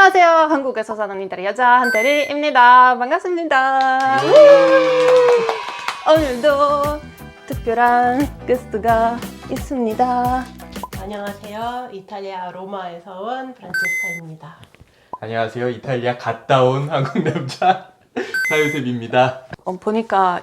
안녕하세요. 한국에서 사는 이탈리아 여자 한대리입니다. 반갑습니다. 오늘도 특별한 게스트가 있습니다. 안녕하세요. 이탈리아 로마에서 온 프란체스카입니다. 안녕하세요. 이탈리아 갔다 온 한국 남자 사유셉입니다. 보니까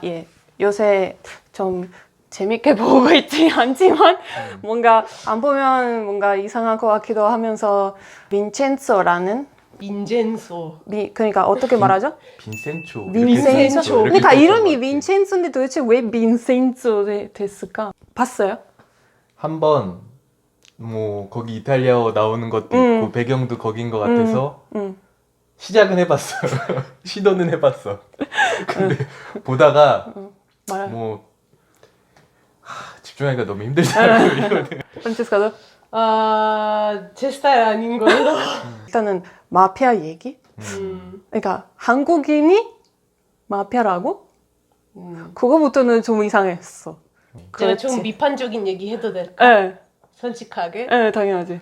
요새 좀 재밌게 보고 있지 않지만 뭔가 안 보면 뭔가 이상한 것 같기도 하면서 빈첸소라는 빈젠소. 그러니까 어떻게 말하죠? 빈센초. 빈센초. 그러니까 이름이 빈첸소인데 도대체 왜 빈센초 됐을까? 봤어요? 한번 뭐 거기 이탈리아어 나오는 것도 있고 배경도 거긴 것 같아서 시작은 해봤어요. 시도는 해봤어. 근데 보다가 뭐 집중하기가 너무 힘들더라고요. 프란체스카도? 제 스타일 아닌 걸로. 일단은 마피아 얘기? 그러니까 한국인이 마피아라고? 그거부터는 좀 이상했어. 제가 좀 비판적인 얘기 해도 될까? 네. 솔직하게? 네, 당연하지.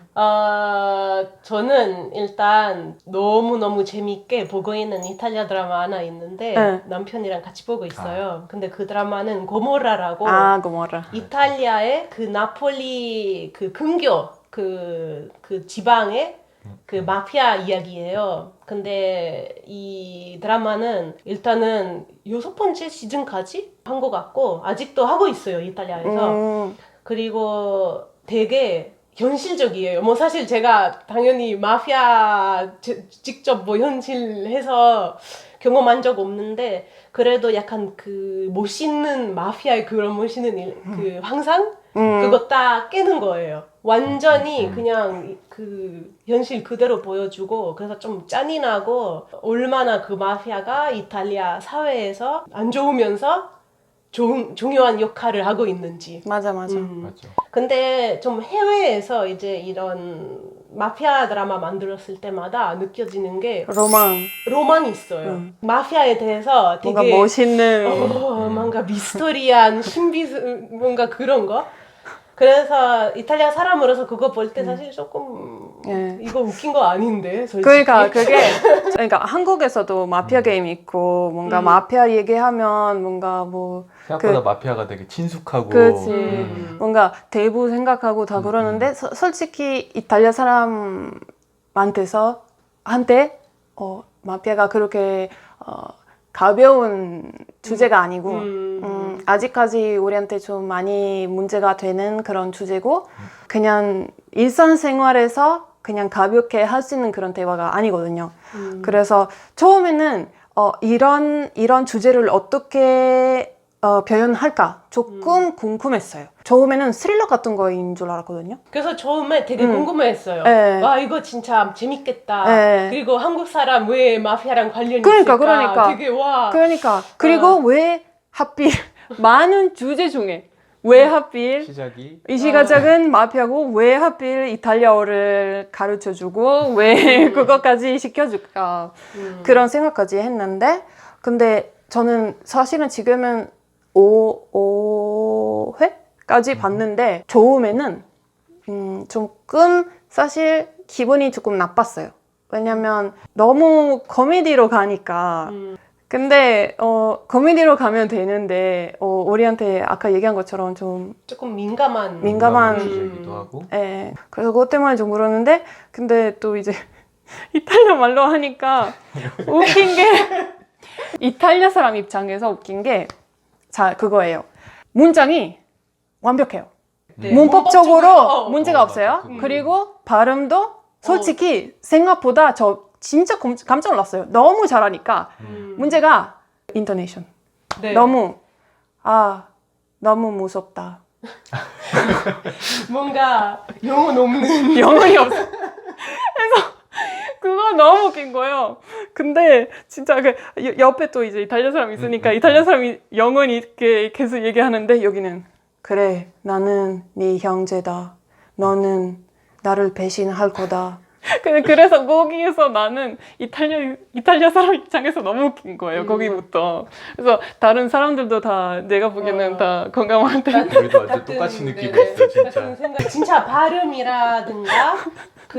저는 일단 너무너무 재밌게 보고 있는 이탈리아 드라마 하나 있는데 네. 남편이랑 같이 보고 있어요. 근데 그 드라마는 고모라라고 고모라. 이탈리아의 그 나폴리 그 근교 그 지방의 그 마피아 이야기예요. 근데 이 드라마는 일단은 6번째 시즌까지 한 것 같고 아직도 하고 있어요, 이탈리아에서. 그리고 되게 현실적이에요. 뭐 사실 제가 당연히 마피아 직접 뭐 현실해서 경험한 적 없는데 그래도 약간 그 멋있는 마피아의 그런 멋있는 그 황상? 그거 딱 깨는 거예요. 완전히 그냥 그 현실 그대로 보여주고 그래서 좀 짠인하고 얼마나 그 마피아가 이탈리아 사회에서 안 좋으면서 중요한 역할을 하고 있는지. 맞아. 맞죠. 근데 좀 해외에서 이제 이런 마피아 드라마 만들었을 때마다 느껴지는 게 로망이 있어요. 마피아에 대해서 되게 뭔가 멋있는 뭔가 미스터리한 뭔가 그런 거. 그래서 이탈리아 사람으로서 그거 볼 때 사실 조금 이거 웃긴 거 아닌데 솔직히. 그러니까 그러니까 한국에서도 마피아 게임 있고 뭔가 마피아 얘기하면 뭔가 뭐 생각보다 마피아가 되게 친숙하고 그렇지. 뭔가 대부 생각하고 다 그러는데 솔직히 이탈리아 사람한테서 한테 마피아가 그렇게 가벼운 주제가 아니고 아직까지 우리한테 좀 많이 문제가 되는 그런 주제고 그냥 일상생활에서 그냥 가볍게 할 수 있는 그런 대화가 아니거든요. 그래서 처음에는 이런 주제를 어떻게 표현할까 조금 궁금했어요. 처음에는 스릴러 같은 거인 줄 알았거든요. 그래서 처음에 되게 궁금했어요. 네. 와 이거 진짜 재밌겠다. 네. 그리고 한국 사람 왜 마피아랑 관련이 그러니까 있을까? 되게 그리고 왜 하필 많은 주제 중에 왜 하필 이 시각은 마피아고 왜 하필 이탈리아어를 가르쳐주고 왜 그것까지 시켜줄까 그런 생각까지 했는데 근데 저는 사실은 지금은 5회까지 봤는데 처음에는 조금 사실 기분이 조금 나빴어요. 왜냐면 너무 코미디로 가니까 근데 코미디로 가면 되는데 우리한테 아까 얘기한 것처럼 조금 민감한 주제이기도 하고 그래서 그것 때문에 좀 그러는데 근데 또 이제 이탈리아 말로 하니까 웃긴 게 이탈리아 사람 입장에서 웃긴 게 그거예요. 문장이 완벽해요. 네. 문법적으로 문제가 없어요. 맞아. 그리고 발음도 솔직히 생각보다 저 진짜 깜짝 놀랐어요. 너무 잘하니까 문제가 인토네이션. 네. 너무 무섭다. 뭔가 영혼 없는 영혼이 없어. 그래서 그거 너무 웃긴 거예요. 근데 진짜 옆에 또 이제 이탈리아 사람 있으니까 이탈리아 사람이 영혼이 이렇게 계속 얘기하는데 여기는 그래 나는 네 형제다. 너는 나를 배신할 거다. 그래서 거기에서 나는 이탈리아 사람 입장에서 너무 웃긴 거예요. 거기부터. 그래서 다른 사람들도 다 내가 보기에는 다 공감한데 우리도 완전 똑같이 느끼고 있어 진짜. 진짜 발음이라든가 그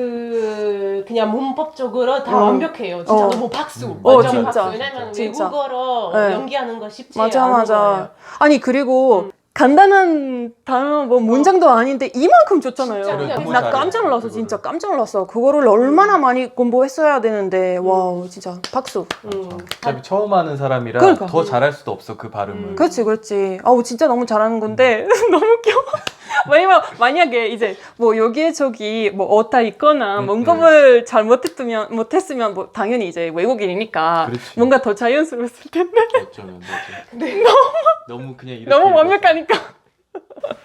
그냥 문법적으로 다 어. 완벽해요. 진짜 어. 너무 박수. 어, 완전 진짜. 박수. 왜냐면 진짜. 외국어로 네. 연기하는 거 쉽지 맞아 않은 맞아. 거예요. 아니 그리고 간단한 단어 뭐 문장도 아닌데 이만큼 줬잖아요. 진짜 그냥 나 너무 깜짝 잘해, 놀랐어. 그거를. 진짜 깜짝 놀랐어. 그거를 얼마나 많이 공부했어야 되는데 와우 진짜 박수. 어차피 처음 하는 사람이라 그러니까. 더 잘할 수도 없어 그 발음은. 그렇지 그렇지. 아우 진짜 너무 잘하는 건데 너무 웃겨. 왜냐면 만약에 이제 뭐 여기에 저기 뭐 어디다 있거나 문법을 잘 못했으면 뭐 당연히 이제 외국인이니까 그렇지. 뭔가 더 자연스러웠을 텐데 어쩌면 되지. 너무 그냥 이렇게 너무 읽어서. 완벽하니까.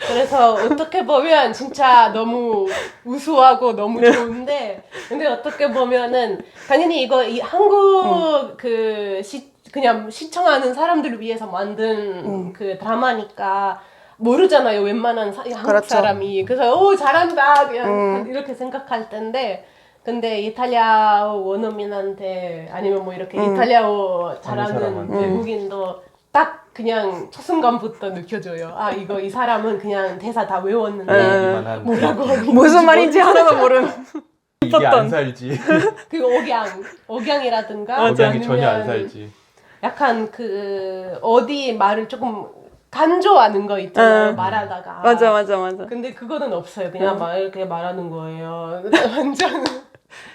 그래서 어떻게 보면 진짜 너무 우수하고 너무 좋은데 근데 어떻게 보면은 당연히 이거 이 한국 그냥 시청하는 사람들을 위해서 만든 그 드라마니까 모르잖아요 웬만한 한국 그렇죠. 사람이 그래서 오 잘한다 그냥 이렇게 생각할 텐데 근데 이탈리아어 원어민한테 아니면 뭐 이렇게 이탈리아어 잘하는 사람한테. 외국인도 딱 그냥 첫 순간부터 느껴져요. 아 이거 이 사람은 그냥 대사 다 외웠는데 얘기만 하는 뭐라고 하는지 무슨 말인지 하나도 모르는. 이게 안 살지. 그 억양이라든가 억양이 전혀 안 아니면 살지. 약간 그 어디 말을 조금 간조하는 거 있잖아요. 말하다가 맞아. 근데 그거는 없어요. 그냥 이렇게 말하는 거예요. 완전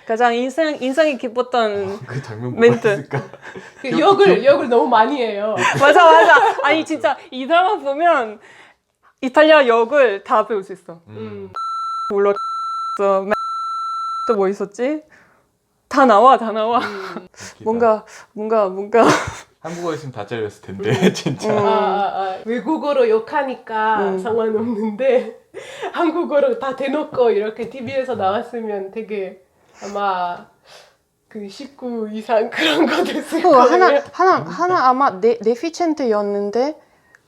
가장 인상이 깊었던 그 장면 뭐가 멘트. 있을까? 그 욕을 너무 많이 해요. 맞아. 아니 진짜 이 드라마 보면 이탈리아 역을 다 배울 수 있어. 물론 또 뭐 있었지? 다 나와. 뭔가 한국어였으면 다 잘렸을 텐데 진짜. 외국어로 욕하니까 상관없는데 한국어로 다 대놓고 이렇게 TV에서 나왔으면 되게 아마 그 19 이상 그런 거 됐을 그거 거예요. 하나 아마 데피첸트였는데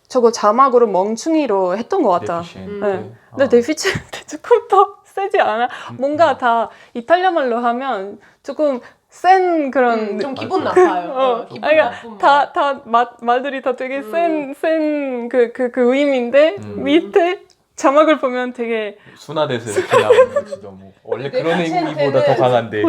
저거 자막으로 멍충이로 했던 것 같다. 데피시엔트. 네. 근데 데피첸트 조금 더 세지 않아? 뭔가 다 이탈리아 말로 하면 조금 센 그런 좀 기분 맞아. 나빠요. 기분 아니, 나쁜 말. 다 말들이 다 되게 센 그 의미인데 밑에 자막을 보면 되게 순화돼서 이렇게 나오는 거지 너무. 원래 그런 데피시엔트는 의미보다 더 강한데.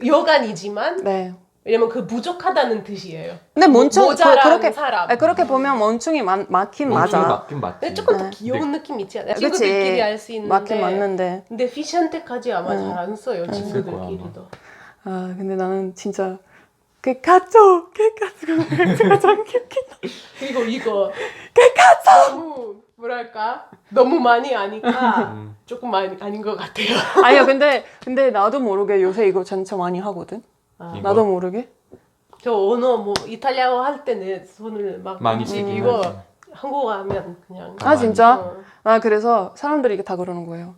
여간이지만 네. 왜냐면 그 부족하다는 뜻이에요. 근데 멍충 모자란 그렇게 사람. 그렇게 보면 멍충이 맞긴 맞아. 맞긴 맞지. 근데 조금 더 네. 귀여운 느낌 있지 않아요? 그치. 친구들끼리 할 수 있는데 맞긴 맞는데. 근데 피션테까지 아마 잘 안 써요. 친구들끼리도. 아 근데 나는 진짜 그 가쪼 그가 참 귀엽긴 그리고 이거 너무 뭐랄까 너무 많이 아니까 조금 많이 아닌 것 같아요. 아니야 근데 나도 모르게 요새 이거 진짜 많이 하거든. 이거? 나도 모르게. 저 언어 뭐 이탈리아어 할 때 내 손을 막 많이 움직이고 쓰긴 하지. 한국어 하면 그냥 아 진짜? 어. 아 그래서 사람들이 다 그러는 거예요.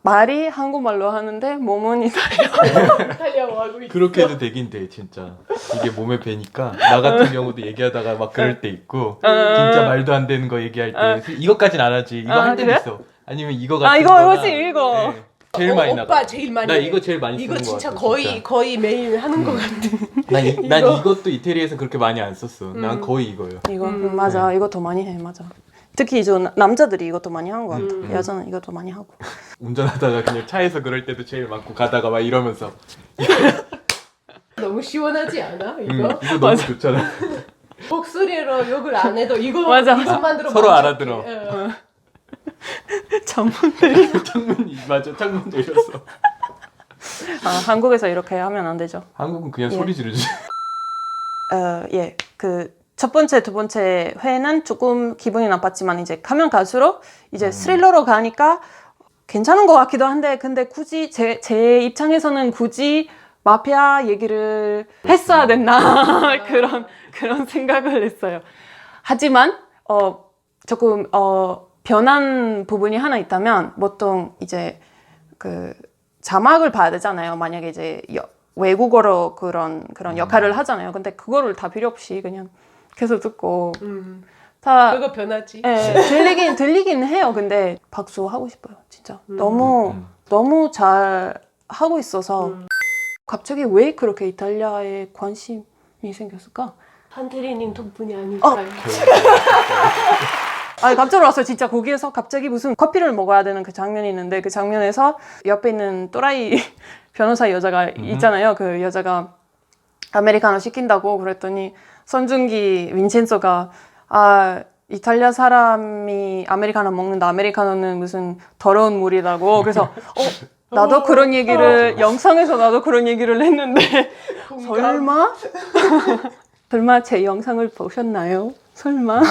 말이 한국말로 하는데 몸은 이탈리아어 하고 있어. 그렇게 해도 되긴 돼 진짜. 이게 몸에 배니까 나 같은 경우도 얘기하다가 막 그럴 때 있고 진짜 말도 안 되는 거 얘기할 때 이거까지는 안 하지. 이거 할 때도 그래? 있어. 아니면 이거 같은 이거 거나, 이거지, 이거. 네, 제일 많이 나가. 오빠 제일 많이 나 해. 이거 제일 많이 쓰는 이거 거 진짜 같아. 거의 매일 하는 것 같아. 난 이것도 이태리에서 그렇게 많이 안 썼어. 난 거의 이거요. 이거 맞아 이거 더 많이 해 맞아. 특히 이제 남자들이 이것도 많이 하는 것 같아. 여자는 이것도 많이 하고. 운전하다가 그냥 차에서 그럴 때도 제일 많고 가다가 막 이러면서 너무 시원하지 않아 이거? 이거 너무 좋잖아. 목소리로 욕을 안 해도 맞아. 이것만으로 서로 만족해. 알아들어. 어. 전문들. 창문이 맞아 창문 내렸어. 아 한국에서 이렇게 하면 안 되죠. 한국은 그냥 소리 지르지. 예, 그 첫 번째, 두 번째 회는 조금 기분이 나빴지만 이제 가면 갈수록 이제 스릴러로 가니까 괜찮은 것 같기도 한데 근데 굳이 제 입장에서는 굳이 마피아 얘기를 했어야 됐나 그런 생각을 했어요. 하지만 조금 변한 부분이 하나 있다면 보통 이제 그 자막을 봐야 되잖아요. 만약에 이제 외국어로 그런 역할을 하잖아요. 근데 그거를 다 필요 없이 그냥 계속 듣고 다 그거 변하지. 예, 들리긴 해요. 근데 박수 하고 싶어요. 진짜 너무 잘 하고 있어서 갑자기 왜 그렇게 이탈리아에 관심이 생겼을까? 한태리님 덕분이 아닐까요? 아 깜짝 놀랐어요. 진짜 거기에서 갑자기 무슨 커피를 먹어야 되는 그 장면이 있는데 그 장면에서 옆에 있는 또라이 변호사 여자가 있잖아요. 그 여자가 아메리카노 시킨다고 그랬더니 선준기 윈첸소가 아 이탈리아 사람이 아메리카노 먹는다. 아메리카노는 무슨 더러운 물이라고. 그래서 나도 그런 얘기를 영상에서 나도 그런 얘기를 했는데 설마? 설마 제 영상을 보셨나요? 설마?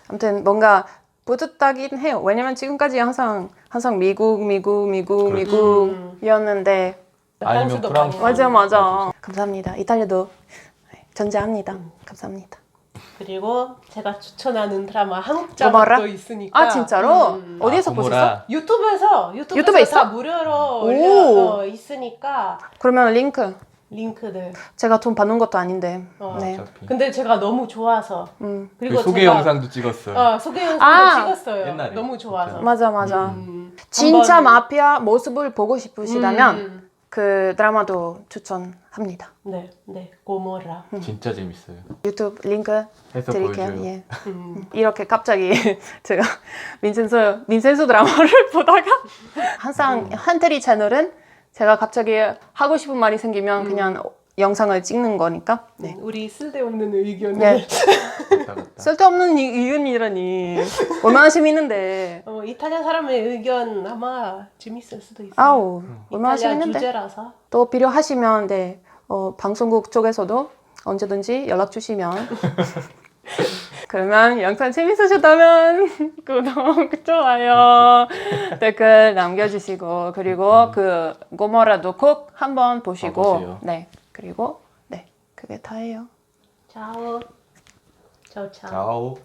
아무튼 뭔가 뿌듯하긴 해요. 왜냐면 지금까지 항상 미국이었는데 아니면 프랑스. 맞아. 감사합니다. 이탈리아도 전제합니다. 감사합니다. 그리고 제가 추천하는 드라마 한국 고마워라? 자막도 있으니까. 아 진짜로? 어디서 고모라. 보셨어? 유튜브에 있어? 다 무료로 오. 올려 있으니까 그러면 링크 링크들. 제가 돈 받는 것도 아닌데. 네. 어차피. 근데 제가 너무 좋아서 그 그리고 소개 제가 영상도 찍었어요. 소개 영상도 아. 찍었어요. 옛날에. 너무 좋아서. 맞아. 진짜 한번- 마피아 모습을 보고 싶으시다면 그 드라마도 추천합니다. 네, 고모라. 진짜 재밌어요. 유튜브 링크 해서 드릴게요. 보여줘요. 예. 이렇게 갑자기 제가 민센소 드라마를 보다가 항상 한테리 채널은 제가 갑자기 하고 싶은 말이 생기면 그냥 영상을 찍는 거니까. 네. 우리 쓸데없는 의견을 네. 갔다 갔다. 쓸데없는 의견이라니. 얼마나 재밌는데. 이탈리아 사람의 의견 아마 재밌을 수도 있어요. 아우 얼마나 이탈리아 재밌는데. 주제라서. 또 필요하시면 네, 방송국 쪽에서도 언제든지 연락 주시면 그러면 영상 재밌으셨다면 구독, 좋아요, 댓글 남겨주시고 그리고 그 고모라도 꼭 한번 보시고 보세요. 네 그리고 네 그게 다예요. 차오. 자오.